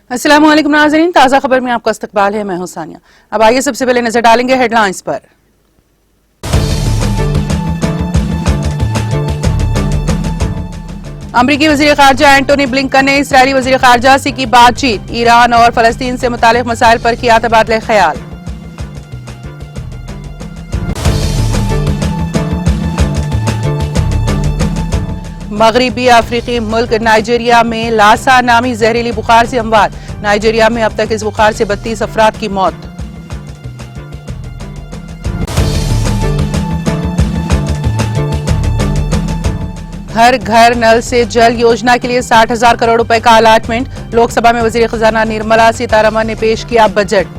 अस्सलाम वालेकुम नाज़रीन, ताज़ा खबर में आपका इस्तकबाल है। मैं हूं सानिया। अब आइए सबसे पहले नजर डालेंगे हेडलाइंस पर। अमरीकी वज़ीर ख़ारजा एंटोनी ब्लिंकन ने इसराइली वज़ीर ख़ारजा से की बातचीत। ईरान और फ़लस्तीन से मुतालिक मसाइल पर किया तबादला ख्याल। मगरबी अफ्रीकी मुल्क नाइजीरिया में लासा नामी जहरीली बुखार से अमवात। नाइजीरिया में अब तक इस बुखार से 32 अफराद की मौत। हर घर नल से जल योजना के लिए 60,000 करोड़ रुपए का अलाटमेंट। लोकसभा में वजीर खजाना निर्मला सीतारमण ने पेश किया बजट।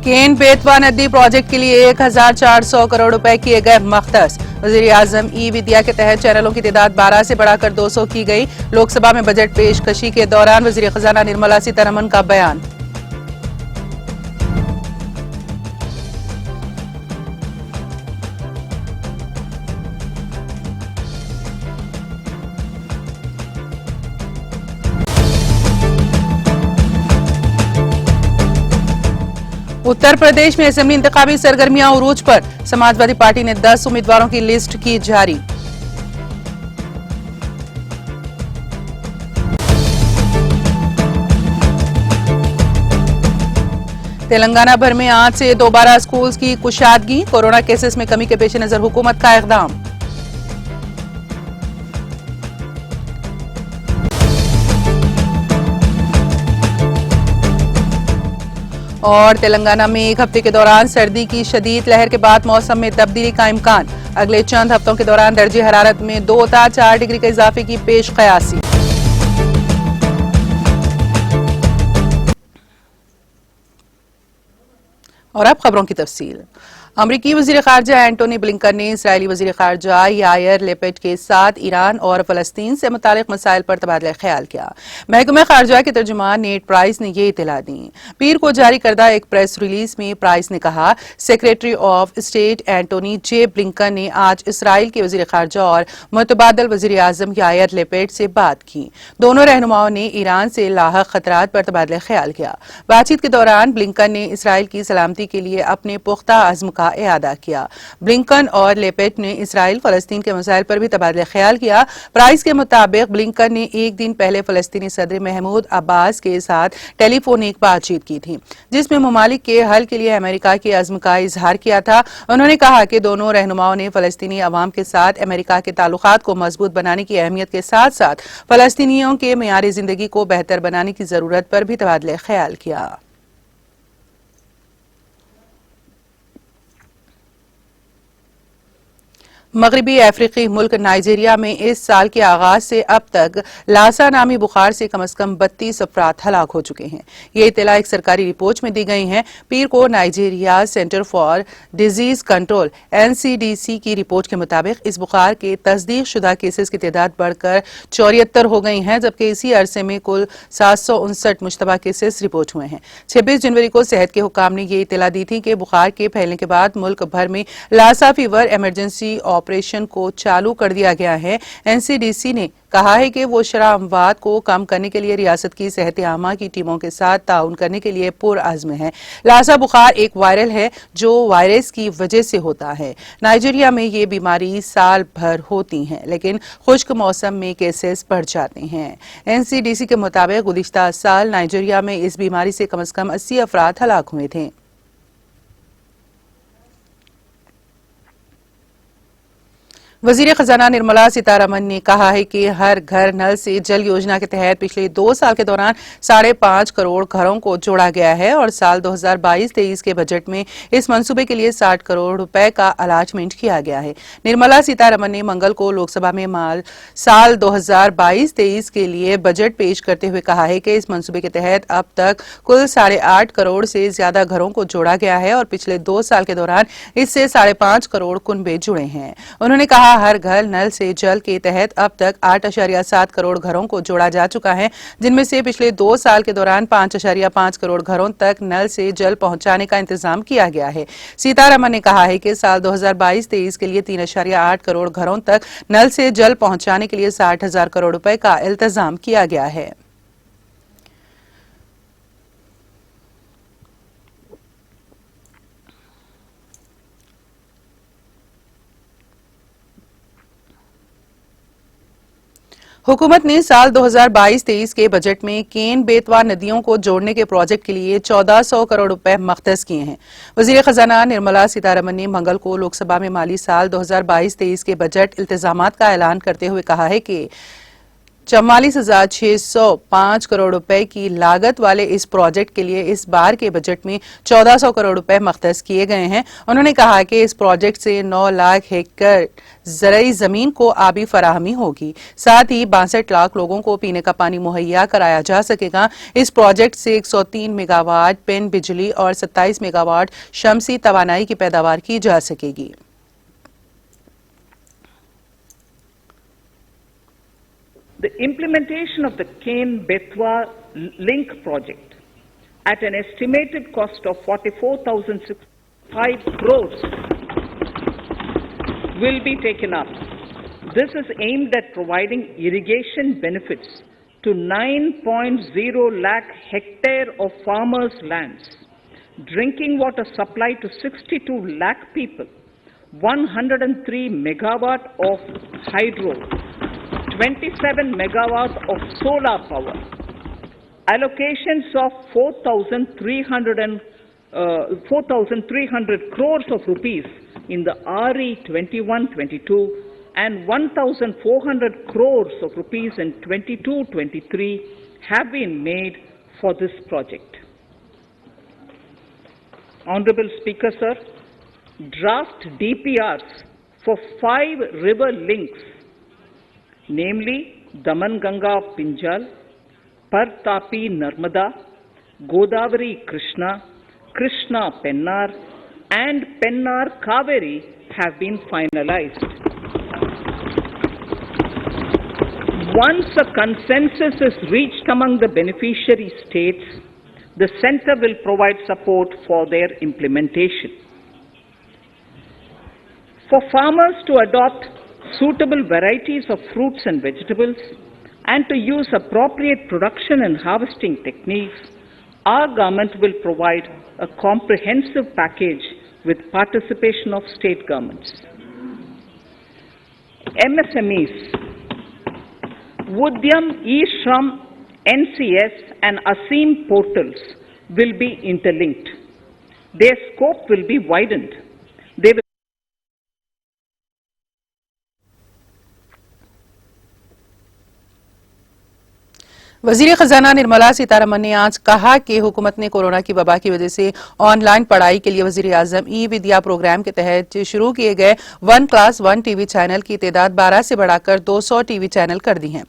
केन बेतवा नदी प्रोजेक्ट के लिए 1,400 करोड़ रुपए किए गए मख्तस। वज़ीर आज़म ई विद्या के तहत चैनलों की तादाद 12 से बढ़ाकर 200 की गई। लोकसभा में बजट पेशकशी के दौरान वज़ीर खजाना निर्मला सीतारमण का बयान। उत्तर प्रदेश में असेंबली इंतखाबी सरगर्मियां उरूज पर। समाजवादी पार्टी ने 10 उम्मीदवारों की लिस्ट की जारी। तेलंगाना भर में आज से दोबारा स्कूल्स की कुशादगी। कोरोना केसेस में कमी के पेश नजर हुकूमत का इकदाम। और तेलंगाना में एक हफ्ते के दौरान सर्दी की शदीद लहर के बाद मौसम में तब्दीली का इम्कान। अगले चंद हफ्तों के दौरान दर्जे हरारत में 2 से 4 डिग्री के इजाफे की पेश कयासी। और अब खबरों की तफसील। अमरीकी वज़ीर ख़ारजा एंटोनी ब्लिंकन ने इसराइली वज़ीर ख़ारजा यायर लेपिड के साथ ईरान और फ़लस्तीन से मुतालिक मसाइल पर तबादला ख्याल किया। महकमा ख़ारजा के तर्जुमान नेट प्राइस ने यह इत्तला दी। पीर को जारी करदा एक प्रेस रिलीज में प्राइस ने कहा, secretary of state Antony J Blinken ने आज इसराइल के वज़ीर ख़ारजा और मुतबादल वज़ीर आज़म यायर लेपिड से बात की। दोनों रहनुमाओं ने ईरान से लाहक खतरात पर तबादला ख्याल किया। बातचीत के दौरान ब्लिंकन ने इसराइल की सलामती के लिए अपने पुख्ता अज़्म का इआदा किया। ब्लिंकन और लेपेट ने इसराइल फलस्तीन के मसाइल पर भी तबादला ख्याल किया। प्राइस के मुताबिक ब्लिंकन ने एक दिन पहले फलस्तीनी सदर महमूद अब्बास के साथ टेलीफोनिक बातचीत की थी, जिसमें ममालिक के हल के लिए अमेरिका के अज़्म का इजहार किया था। उन्होंने कहा कि दोनों रहनुमाओं ने फलस्तीनी अवाम के साथ अमेरिका के ताल्लुकात को मजबूत बनाने की अहमियत के साथ साथ फलस्तीनियों के मेयार जिंदगी को बेहतर बनाने की जरूरत पर भी तबादला ख्याल किया। मगरबी अफ्रीकी मुल्क नाइजीरिया में इस साल के आगाज से अब तक लासा नामी बुखार से कम से कम 32 अफराद हलाक हो चुके हैं। ये इत्तला एक सरकारी रिपोर्ट में दी गई है। पीर को Nigeria centre for disease control NCDC की रिपोर्ट के मुताबिक इस बुखार के तस्दीक शुदा केसेस की तादाद बढ़कर 74 हो गई हैं, जबकि इसी अरसे में कुल 759 मुश्तबा केसेस रिपोर्ट हुए हैं। 26 जनवरी को सेहत के हुकाम ने यह इत्तला दी थी कि बुखार के फैलने के बाद मुल्क भर में लासा फीवर इमरजेंसी ऑपरेशन को चालू कर दिया गया है। NCDC ने कहा है कि वो शरह अमवात को कम करने के लिए रियासत की सेहत आमा की टीमों के साथ ताउन करने के लिए पुरअज़्म है। लासा बुखार एक वायरल है जो वायरस की वजह से होता है। नाइजीरिया में ये बीमारी साल भर होती है, लेकिन खुश्क मौसम में केसेस बढ़ जाते हैं। NCDC के मुताबिक गुज़िश्ता साल नाइजीरिया में इस बीमारी से कम 80 अफराद हलाक हुए थे। वज़ीर खजाना निर्मला सीतारमण ने कहा है कि हर घर नल से जल योजना के तहत पिछले 2 साल के दौरान 5.5 करोड़ घरों को जोड़ा गया है और साल 2022-23 के बजट में इस मंसूबे के लिए 60 करोड़ रुपए का अलाटमेंट किया गया है। निर्मला सीतारमण ने मंगल को लोकसभा में साल 2022-23 के लिए बजट पेश करते हुए कहा है कि इस मंसूबे के तहत अब तक कुल 8.5 करोड़ से ज्यादा घरों को जोड़ा गया है और पिछले 2 साल के दौरान इससे 5.5 करोड़ कुनबे जुड़े हैं। उन्होंने कहा हर घर नल से जल के तहत अब तक 8.7 करोड़ घरों को जोड़ा जा चुका है, जिनमें से पिछले 2 साल के दौरान 5.5 करोड़ घरों तक नल से जल पहुंचाने का इंतजाम किया गया है। सीतारमन ने कहा है कि साल 2022-23 के लिए 3.8 करोड़ घरों तक नल से जल पहुंचाने के लिए 60,000 करोड़ रुपए का इंतजाम किया गया है। हुकूमत ने साल 2022-23 के बजट में केन बेतवा नदियों को जोड़ने के प्रोजेक्ट के लिए 1400 करोड़ रुपए मख्तस किए हैं। वजीर खजाना निर्मला सीतारमन ने मंगल को लोकसभा में माली साल 2022-23 के बजट इल्तिजामात का ऐलान करते हुए कहा है कि 44,605 करोड़ रुपए की लागत वाले इस प्रोजेक्ट के लिए इस बार के बजट में 1400 करोड़ रुपए मख्तस किए गए हैं। उन्होंने कहा कि इस प्रोजेक्ट से 9 लाख हेक्टेयर ज़राई जमीन को आबी फराहमी होगी। साथ ही 62 लाख लोगों को पीने का पानी मुहैया कराया जा सकेगा। इस प्रोजेक्ट से 103 मेगावाट पेन बिजली और 27 मेगावाट शमसी तवानाई की पैदावार की जा सकेगी। The implementation of the Ken-Betwa link project at an estimated cost of 44,065 crores will be taken up. This is aimed at providing irrigation benefits to 9.0 lakh hectare of farmers' lands, drinking water supply to 62 lakh people, 103 megawatt of hydro, 27 megawatt of solar power, allocations of 4,300 crores of rupees in the RE 21-22 and 1,400 crores of rupees in 22-23 have been made for this project. Honorable Speaker, sir, draft DPRs for 5 river links, namely Daman Ganga Pinjal, Partapi Narmada, Godavari Krishna, Krishna Pennar, and Pennar Kaveri have been finalized. Once a consensus is reached among the beneficiary states, the Centre will provide support for their implementation. For farmers to adopt suitable varieties of fruits and vegetables and to use appropriate production and harvesting techniques, our government will provide a comprehensive package with participation of state governments. MSMEs, Udyam, eShram, NCS and ASEEM portals will be interlinked. Their scope will be widened. They will वजीर खजाना निर्मला सीतारमन ने आज कहा कि हुकूमत ने corona की वबा की वजह से ऑनलाइन पढ़ाई के लिए वजीर आजम ई विद्या प्रोग्राम के तहत शुरू किए गए 1 क्लास 1 टीवी चैनल की तादाद 12 से बढ़ाकर 200 टीवी चैनल कर दी है।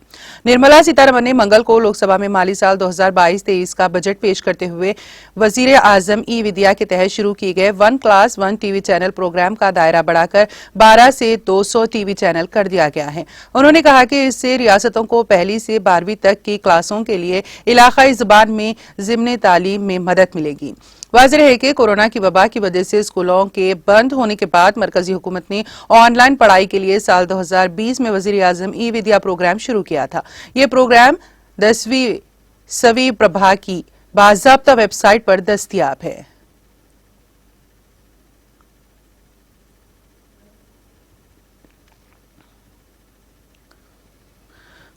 निर्मला सीतारमन ने मंगल को लोकसभा में माली साल 2022-23 का बजट पेश करते हुए वजीर आजम ई विद्या के तहत शुरू किए गए 1 क्लास 1 टीवी चैनल प्रोग्राम का दायरा बढ़ाकर 12 से 200 टीवी चैनल कर दिया गया है। उन्होंने कहा कि इससे रियासतों को 1ली से 12वीं तक की क्लासों के लिए इलाकाई ज़बान में ज़िम्नी तालीम में मदद मिलेगी। वाज़ेह है कि कोरोना की वबा की वजह से स्कूलों के बंद होने के बाद मरकजी हुकूमत ने ऑनलाइन पढ़ाई के लिए साल 2020 में वज़ीर आज़म ई विद्या प्रोग्राम शुरू किया था। ये प्रोग्राम 10वीं सवी प्रभा की बाज़ाब्ता वेबसाइट पर दस्तयाब है।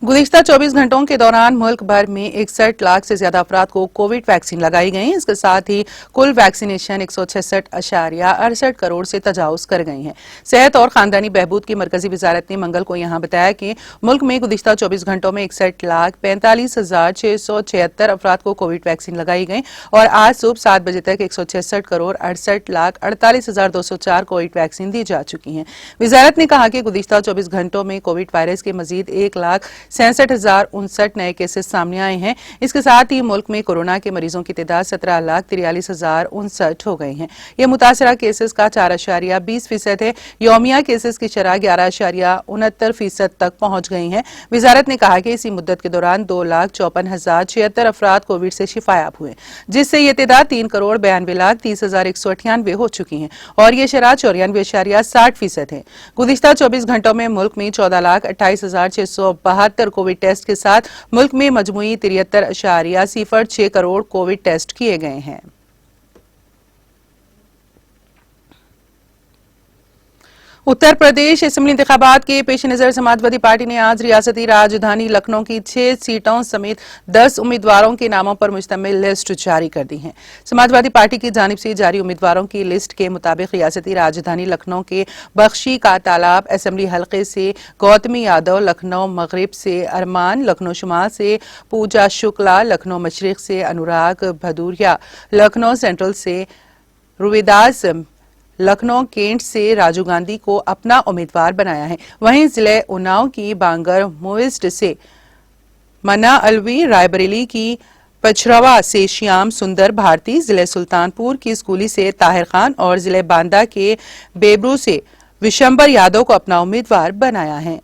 गुज़िश्ता 24 घंटों के दौरान मुल्क भर में 61 लाख से ज्यादा अफराद को कोविड वैक्सीन लगाई गई। इसके साथ ही कुल वैक्सीनेशन 166.68 करोड़ से तजावुज कर गई है। सेहत और खानदानी बहबूद की मरकजी वजारत ने मंगल को यहां बताया कि मुल्क में गुज़िश्ता 24 घंटों में 61,45,676 अफराद को कोविड वैक्सीन लगाई गई और आज सुबह 7 बजे तक 166,68,48,204 कोविड वैक्सीन दी जा चुकी हैं। वजारत ने कहा कि गुज़िश्ता 24 घंटों में कोविड वायरस के मजीद 1 67,059 नए केसेस सामने आए हैं। इसके साथ ही मुल्क में कोरोना के मरीजों की तादाद 17,43,059 हो गई है। ये मुतासरा केसेस का 4.20% है। यौमिया केसेस की शरह 11.69% तक पहुंच गई है। वजारत ने कहा कि इसी मुद्दत के दौरान 2,54,076 अफराद कोविड से शिफायाब हुए, जिससे ये तादाद 3,92,30,198 हो चुकी है और ये शरह 94.60% है। गुज़िश्ता 24 घंटों में मुल्क में 14,28,672 कोविड टेस्ट के साथ मुल्क में मजमूई 73.06 करोड़ कोविड टेस्ट किए गए हैं। उत्तर प्रदेश असेंबली इंतखाबात के पेश नजर समाजवादी पार्टी ने आज रियासती राजधानी लखनऊ की 6 सीटों समेत 10 उम्मीदवारों के नामों पर मुश्तमिल लिस्ट जारी कर दी है। समाजवादी पार्टी की जानिब से जारी उम्मीदवारों की लिस्ट के मुताबिक रियासती राजधानी लखनऊ के बख्शी का तालाब असेंबली हल्के से गौतमी यादव, लखनऊ मगरिब से अरमान, लखनऊ शुमाल से पूजा शुक्ला, लखनऊ मशरिक से अनुराग भदूरिया, लखनऊ सेंट्रल से रुविदास, लखनऊ केंट से राजू गांधी को अपना उम्मीदवार बनाया है। वहीं जिले उन्नाव की बांगर मोइस्ट से मन्ना अलवी, रायबरेली की पचरवा से श्याम सुंदर भारती, जिले सुल्तानपुर की स्कूली से ताहिर खान और जिले बांदा के बेबरू से विशंबर यादव को अपना उम्मीदवार बनाया है।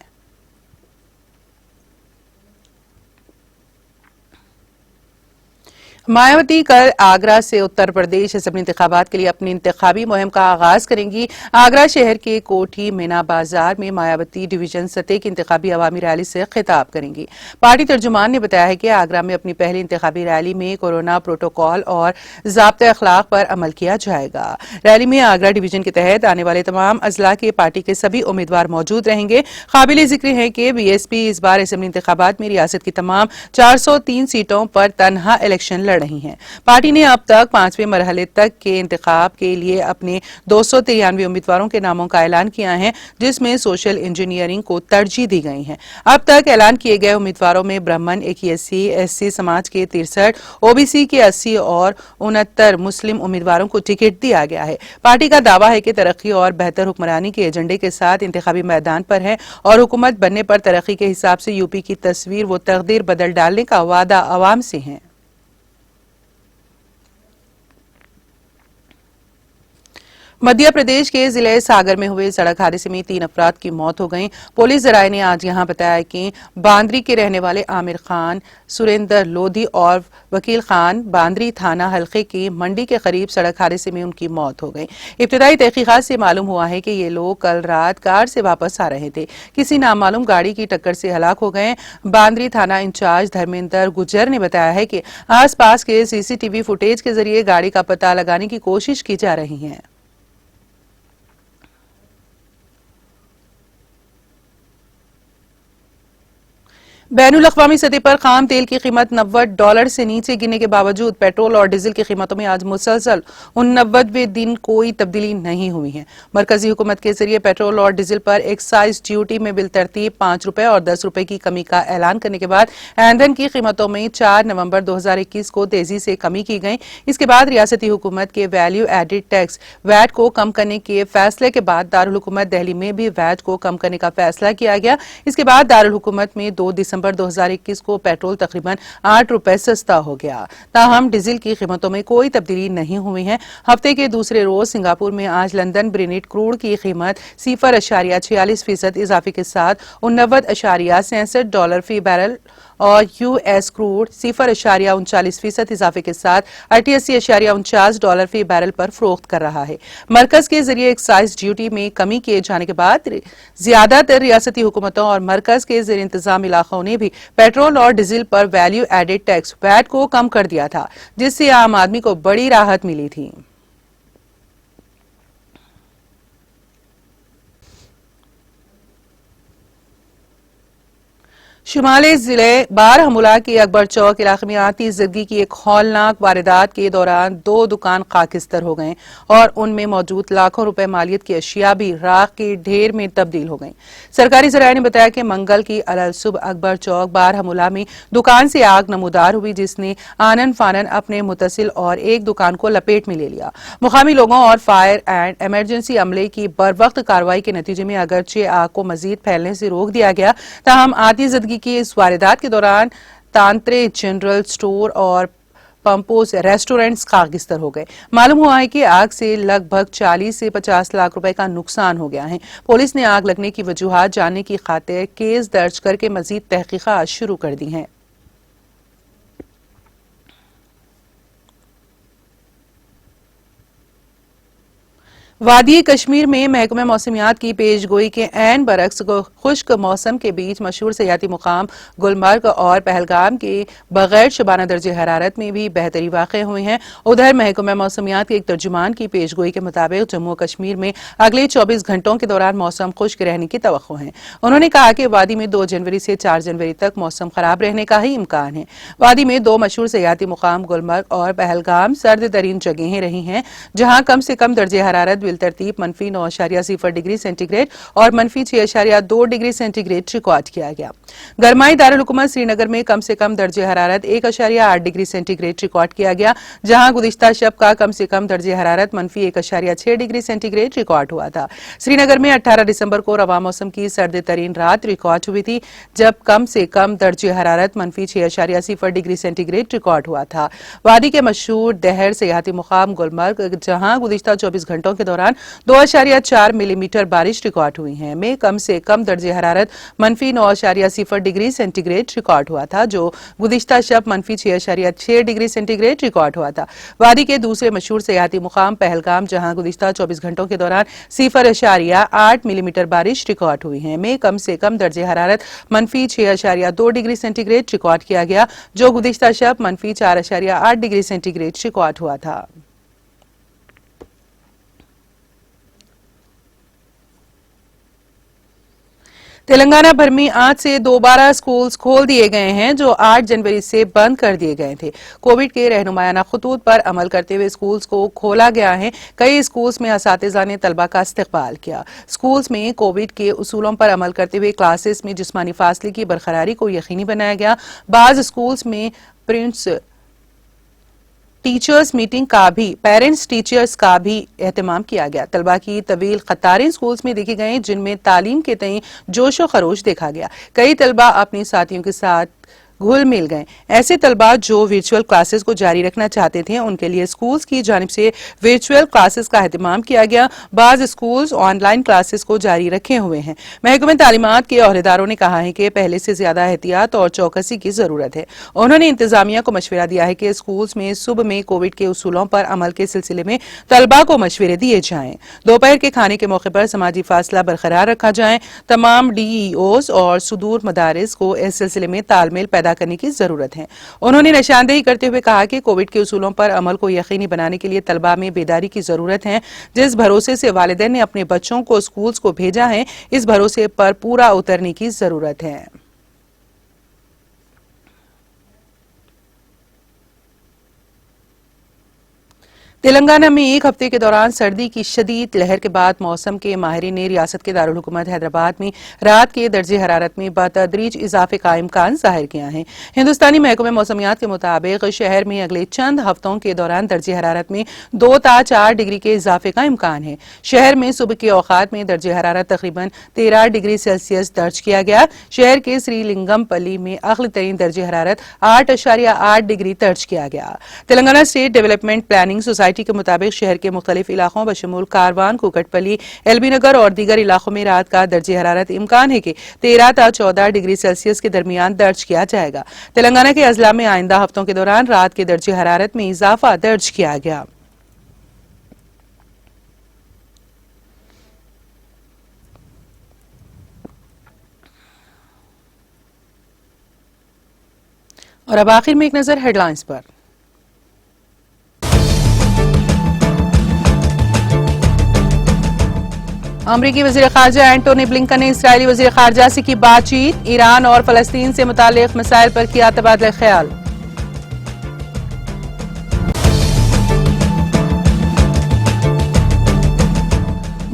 मायावती कल आगरा से उत्तर प्रदेश असेंबली इंतखाबात के लिए अपनी इंतखाबी मुहिम का आगाज करेंगी। आगरा शहर के कोठी मीना बाजार में मायावती डिवीजन सतह की इंतखाबी अवामी रैली से खिताब करेंगी। पार्टी तर्जुमान ने बताया है कि आगरा में अपनी पहली इंतखाबी रैली में कोरोना प्रोटोकॉल और ज़ाब्ते अखलाक पर अमल किया जाएगा। रैली में आगरा डिवीजन के तहत आने वाले तमाम अजला के पार्टी के सभी उम्मीदवार मौजूद रहेंगे। काबिल जिक्र है कि बीएसपी इस बार असेंबली इंतखाबात में रियासत की तमाम 403 सीटों पर तनहा इलेक्शन रही हैं। पार्टी ने अब तक 5वें मरहले तक के इंतखाब के लिए अपने 293 उम्मीदवारों के नामों का ऐलान किया है, जिसमें सोशल इंजीनियरिंग को तरजीह दी गई है। अब तक ऐलान किए गए उम्मीदवारों में ब्राह्मण 81, एससी समाज के 63, ओबीसी के 80 और 69 मुस्लिम उम्मीदवारों को टिकट दिया गया है। पार्टी का दावा है कि तरक्की और बेहतर हुक्मरानी के एजेंडे के साथ इंतखाबी मैदान पर है और हुकूमत बनने पर तरक्की के हिसाब से यूपी की तस्वीर व तकदीर बदल डालने का वादा अवाम से है। मध्य प्रदेश के जिले सागर में हुए सड़क हादसे में 3 अफराद की मौत हो गई। पुलिस जराये ने आज यहां बताया कि बांद्री के रहने वाले आमिर खान, सुरेंद्र लोधी और वकील खान बांद्री थाना हल्के की मंडी के करीब सड़क हादसे में उनकी मौत हो गई। इब्तिदाई तहकीकात से मालूम हुआ है कि ये लोग कल रात कार से वापस आ रहे थे, किसी नामालूम गाड़ी की टक्कर से हलाक हो गए। बांद्री थाना इंचार्ज धर्मेंद्र गुज्जर ने बताया है कि आसपास के सीसीटीवी फुटेज के जरिए गाड़ी का पता लगाने की कोशिश की जा रही है। बैनुल अक़वामी सतह पर खाम तेल की कीमत $90 से नीचे गिरने के बावजूद पेट्रोल और डीजल की कीमतों में आज मुसलसल 89वें दिन कोई तब्दीली नहीं हुई है। मरकजी हुकूमत के जरिए पेट्रोल और डीजल पर एक्साइज ड्यूटी में बिलतरतीब ₹5 और ₹10 की कमी का ऐलान करने के बाद ईंधन की कीमतों में 4 नवंबर 2021 को तेजी से कमी की गई। इसके बाद रियासती हुकूमत के वैल्यू एडिड टैक्स वैट को कम करने के फैसले के बाद दारुल हुकूमत दिल्ली में भी वैट को कम करने का फैसला किया गया। इसके बाद दारुल हुकूमत में 2 दिसंबर 2021 को पेट्रोल तकरीबन ₹8 सस्ता हो गया। ताहम डीजल की कीमतों में कोई तब्दीली नहीं हुई है। हफ्ते के दूसरे रोज सिंगापुर में आज लंदन ब्रेनेट क्रूड की कीमत 0.46% इजाफे के साथ $89.66 फी बैरल और यूएस क्रूड 0.39% इजाफे के साथ $88.49 फी बैरल पर फरोख्त कर रहा है। मरकज के जरिए एक्साइज ड्यूटी में कमी किए जाने के बाद ज्यादातर रियासती हुकूमतों और मरकज के जेर इंतजाम इलाकों ने भी पेट्रोल और डीजल पर वैल्यू एडेड टैक्स वैट को कम कर दिया था, जिससे आम आदमी को बड़ी राहत मिली थी। शुमाली जिले बारहमुला के अकबर चौक इलाके में आती जिंदगी की एक हौलनाक वारदात के दौरान 2 दुकान खाकिस्तर हो गए और उनमें मौजूद लाखों रुपए मालियत की अशिया भी राख के ढेर में तब्दील हो गई। सरकारी जराये ने बताया कि मंगल की अलल सुबह अकबर चौक बारहमुला में दुकान से आग नमूदार हुई, जिसने आनन फानन अपने मुतसिल और एक दुकान को लपेट में ले लिया। मुकामी लोगों और फायर एंड इमरजेंसी अमले की बर वक्त कार्रवाई के नतीजे में अगरचे आग को मजीद फैलने से रोक दिया गया, ताहम आती जिंदगी आगी की इस वारदात के दौरान तांत्रे जनरल स्टोर और पंपोस रेस्टोरेंट्स खाकिस्तर हो गए। मालूम हुआ है कि आग से लगभग 40 से 50 लाख रुपए का नुकसान हो गया है। पुलिस ने आग लगने की वजूहात जानने की खातिर केस दर्ज करके मजीद तहकीकात शुरू कर दी हैं। वादी कश्मीर में महकमे मौसमियात की पेशगोई के ऐन बरक्स खुश्क मौसम के बीच मशहूर सयाती मुकाम गुलमर्ग और पहलगाम के बगैर शबाना दर्जे हरारत में भी बेहतरी वाक़ हुई हैं। उधर महकमे मौसमियात के एक तर्जुमान की पेशगोई के मुताबिक जम्मू कश्मीर में अगले 24 घंटों के दौरान मौसम खुश्क रहने की तवक्को है। उन्होंने कहा कि वादी में 2 जनवरी से 4 जनवरी तक मौसम खराब रहने का ही इम्कान है। वादी में 2 मशहूर सयाती मुकाम गुलमर्ग और पहलगाम सर्द तरीन जगहें रही हैं, जहां कम से कम दर्जे हरारत तरतीब -9.0 डिग्री सेंटीग्रेड और -6.2 डिग्री सेंटीग्रेड रिकॉर्ड किया गया। गरमाई दारुल हुकूमत श्रीनगर में कम से कम दर्जे हरारत 1.8 डिग्री सेंटीग्रेड रिकॉर्ड किया गया, जहां गुज़िश्ता शब का कम से कम दर्जे हरारत -1.6 डिग्री सेंटीग्रेड रिकॉर्ड हुआ था। श्रीनगर में 18 दिसंबर को रवा मौसम की सर्द तरीन रात रिकॉर्ड हुई थी, जब कम से कम दर्जे हरारत -6.0 डिग्री सेंटीग्रेड रिकॉर्ड हुआ था। वादी के मशहूर दहर सयाती मुकाम गुलमर्ग, जहां गुज़िश्ता 24 घंटों के दौरान 2.4 मिलीमीटर बारिश रिकॉर्ड हुई है, में कम से कम दर्जे हरारत -9.0 डिग्री सेंटीग्रेड रिकॉर्ड हुआ था, जो गुज़िश्ता शब -6.6 डिग्री सेंटीग्रेड रिकॉर्ड हुआ था। वादी के दूसरे मशहूर सयाती मुकाम पहलगाम, जहां गुज़िश्ता 24 घंटों के दौरान 0.8 मिलीमीटर बारिश रिकॉर्ड हुई है, में कम से कम दर्जे हरारत -6.2 डिग्री सेंटीग्रेड रिकॉर्ड किया गया, जो गुज़िश्ता शब -4.8 डिग्री सेंटीग्रेड रिकॉर्ड हुआ था। तेलंगाना भर में आज से दोबारा स्कूल्स खोल दिए गए हैं, जो 8 जनवरी से बंद कर दिए गए थे। कोविड के रहनुमायाना खतूत पर अमल करते हुए स्कूल्स को खोला गया है। कई स्कूल्स में असातिज़ा ने तलबा का इस्तकबाल किया। स्कूल्स में कोविड के उसूलों पर अमल करते हुए क्लासेस में जिस्मानी फासले की बरकरारी को यकीनी बनाया गया। बाज़ स्कूल्स में पेरेंट्स टीचर्स का भी एहतमाम किया गया। तलबा की तवील कतारें स्कूल्स में देखी गई, जिनमें तालीम के तई जोशो खरोश देखा गया। कई तलबा अपने साथियों के साथ घुल मिल गए। ऐसे तलबा जो वर्चुअल क्लासेस को जारी रखना चाहते थे, उनके लिए स्कूल्स की जानिब से वर्चुअल क्लासेस का एहतमाम किया गया। बाज स्कूल्स ऑनलाइन क्लासेस को जारी रखे हुए हैं। महकमे तालीमात के अहदेदारों ने कहा है कि पहले से ज्यादा एहतियात और चौकसी की जरूरत है। उन्होंने इंतजामिया को मशवरा दिया है कि स्कूल्स में सुबह में कोविड के उसूलों पर अमल के सिलसिले में तलबा को मशवरे दिए जाएं। दोपहर के खाने के मौके पर समाजी फासला बरकरार रखा जाए। तमाम DEOs और सुदूर मदारिस को इस सिलसिले में तालमेल पैदा करने की जरूरत है। उन्होंने निशानदेही करते हुए कहा कि कोविड के उसूलों पर अमल को यकीनी बनाने के लिए तलबा में बेदारी की जरूरत है। जिस भरोसे से वालिदैन ने अपने बच्चों को स्कूल्स को भेजा है, इस भरोसे पर पूरा उतरने की जरूरत है। तेलंगाना में एक हफ्ते के दौरान सर्दी की शदीद लहर के बाद मौसम के माहिरीन ने रियासत के दारुल हुकूमत हैदराबाद में रात के दर्जे हरारत में बतदरीज इजाफे का इम्कान जाहिर किया है। हिंदुस्तानी महकमे मौसमियात के मुताबिक शहर में अगले चंद हफ्तों के दौरान दर्जे हरारत में 2 ता 4 डिग्री के इजाफे का इम्कान है। शहर में सुबह के औकात में दर्जे हरारत तकरीबन 13 डिग्री सेल्सियस दर्ज किया गया। शहर के श्रीलिंगमपल्ली में अगली तरीन दर्जे हरारत 8.8 डिग्री दर्ज किया गया। Telangana state development planning society के मुताबिक शहर के मुख्तलिफ इलाकों बशमूल कारवान, कुकटपल्ली, LB नगर और दीगर इलाकों में रात का दर्जे हरारत इम्कान है कि 13 ता 14 डिग्री सेल्सियस के दरमियान दर्ज किया जाएगा। तेलंगाना के अजला में आइंदा हफ्तों के दौरान रात के दर्जे हरारत में इजाफा दर्ज किया गया। और अब आखिर में एक नजर हेडलाइंस पर। अमरीकी वज़ीर ख़ारजा एंटोनी ब्लिंकन ने इसराइली वज़ीर ख़ारजा से की बातचीत। ईरान और फ़लस्तीन से मुताल्लिक़ मसाइल पर किया तबादला ख्याल।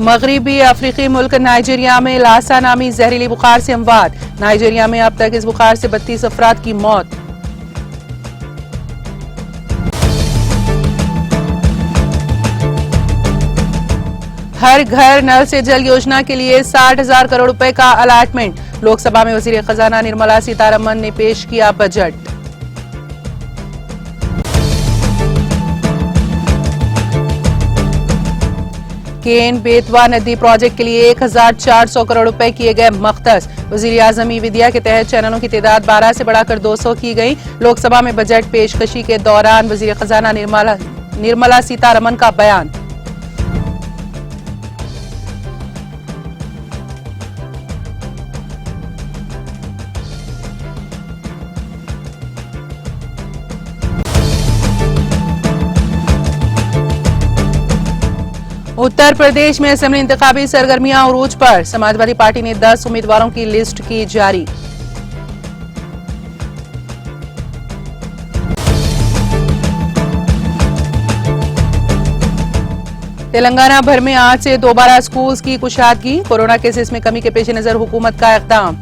मगरबी अफ्रीकी मुल्क नाइजीरिया में लासा नामी जहरीली बुखार से अमवात। नाइजीरिया में अब तक इस बुखार से 32 अफराद की मौत। हर घर नल से जल योजना के लिए 60,000 करोड़ रुपए का अलाटमेंट। लोकसभा में वजीर खजाना निर्मला सीतारमण ने पेश किया बजट। केन बेतवा नदी प्रोजेक्ट के लिए 1400 करोड़ रुपए किए गए मख्तस। वजीर आजम विद्या के तहत चैनलों की तादाद 12 से बढ़ाकर 200 की गई। लोकसभा में बजट पेशकशी के दौरान वजीर खजाना निर्मला सीतारमण का बयान। उत्तर प्रदेश में असेंबली इंतखाबी सरगर्मियां उरूज पर। समाजवादी पार्टी ने 10 उम्मीदवारों की लिस्ट की जारी। तेलंगाना भर में आज से दोबारा स्कूल्स की कुशादगी। कोरोना केसेस में कमी के पेश नजर हुकूमत का इक़दाम।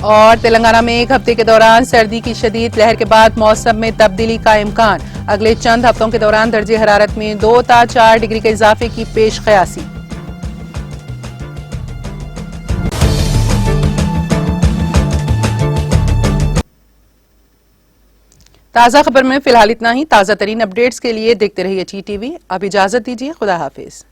और तेलंगाना में एक हफ्ते के दौरान सर्दी की शदीद लहर के बाद मौसम में तब्दीली का इम्कान। अगले चंद हफ्तों के दौरान दर्जे हरारत में 2 से 4 डिग्री के इजाफे की पेश क़यासी। ताज़ा खबर में फिलहाल इतना ही। ताज़ा तरीन अपडेट्स के लिए देखते रहिए TTV। अब इजाजत दीजिए, खुदा हाफिज।